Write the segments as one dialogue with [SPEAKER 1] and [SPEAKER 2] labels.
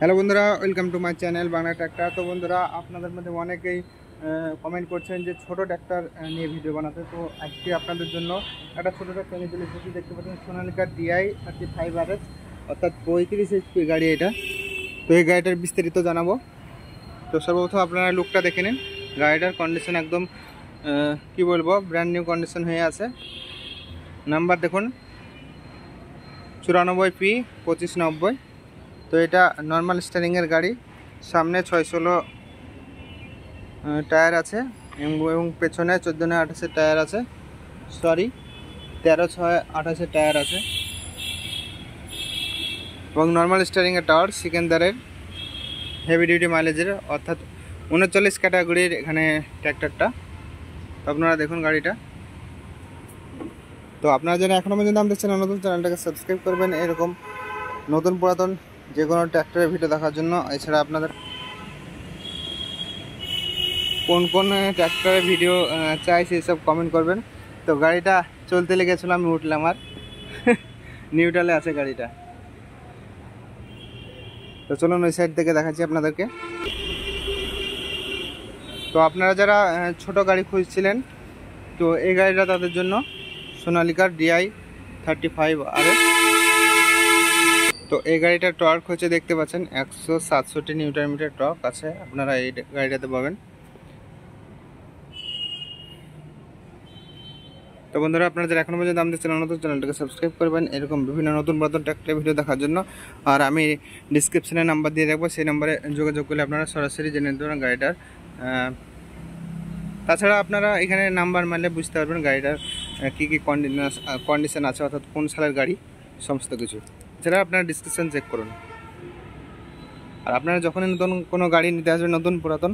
[SPEAKER 1] Hello বন্ধুরা, welcome to my channel Bangla tractor. তো বন্ধুরা, আপনাদের মধ্যে অনেকেই কমেন্ট করছেন যে ছোট ট্র্যাক্টর নিয়ে ভিডিও বানাতে। তো আজকে আপনাদের জন্য একটা ছোটো ট্র্যাক্টর নিয়ে চলে এসেছি। দেখতে পাচ্ছেন সোনালিকা DI 35RS, অর্থাৎ 35 HP গাড়ি এটা। তো এই গাড়িটার বিস্তারিত জানাবো। তো সর্বপ্রথম আপনারা লুকটা দেখে নিন। গাড়িটার কন্ডিশন একদম কি বলবো, ব্র্যান্ড নিউ কন্ডিশন হয়ে আছে। নাম্বার দেখুন 94P2590। তো এটা নর্মাল স্টারিংয়ের গাড়ি। সামনে 616 টায়ার আছে এবং পেছনে 14/28 টায়ার আছে, সরি 13/6/28 টায়ার আছে। এবং নর্মাল স্টারিংয়ের টাওয়ার সিকেন্দারের হেভি ডিউটি মাইলেজের, অর্থাৎ 39 ক্যাটাগরির এখানে ট্র্যাক্টরটা। তো আপনারা দেখুন গাড়িটা। তো আপনারা যারা এখনও পর্যন্ত আমাদের নতুন চ্যানেলটাকে সাবস্ক্রাইব করবেন এরকম নতুন পুরাতন যে কোনো ট্র্যাক্টরের ভিডিও দেখার জন্য। এছাড়া আপনাদের কোন কোন ট্র্যাক্টরের ভিডিও চাই সেই সব কমেন্ট করবেন। তো গাড়িটা চলতে লেগেছিলো, আমি উঠলাম আর নিউট্রালে আছে গাড়িটা। তো চলুন ওই সাইড থেকে দেখাচ্ছি আপনাদেরকে। তো আপনারা যারা ছোট গাড়ি খুঁজছিলেন, তো এই গাড়িটা তাদের জন্য, সোনালিকার DI 35RS। তো এই গাড়িটার টর্ক হচ্ছে দেখতে পাচ্ছেন 167 নিউটন মিটার টর্ক আছে, আপনারা এই গাড়িটাতে পাবেন। তো বন্ধুরা, আপনারা যারা এখনও পর্যন্ত আমাদের চ্যানেলটাকে সাবস্ক্রাইব করবেন এরকম বিভিন্ন নতুন পুরাতন ট্র্যাক্টরের ভিডিও দেখার জন্য। আর আমি ডিসক্রিপশনে নাম্বার দিয়ে রাখবো, সেই নাম্বারে যোগাযোগ করলে আপনারা সরাসরি জেনে নিতে পারেন গাড়িটার। তাছাড়া আপনারা এখানে নাম্বার মারলে বুঝতে পারবেন গাড়িটার কী কী কন্ডিশন আছে, অর্থাৎ কোন সালের গাড়ি, সমস্ত কিছু। এছাড়া আপনারা ডিসক্রিপশন চেক করুন। আর আপনারা যখনই নতুন কোনো গাড়ি নিতে আসবেন, নতুন পুরাতন,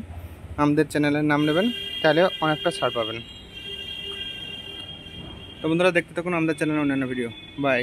[SPEAKER 1] আমাদের চ্যানেলের নাম নেবেন, তাহলে অনেকটা ছাড় পাবেন। তো বন্ধুরা, দেখতে থাকুন আমাদের চ্যানেলের অন্যান্য ভিডিও। বাই।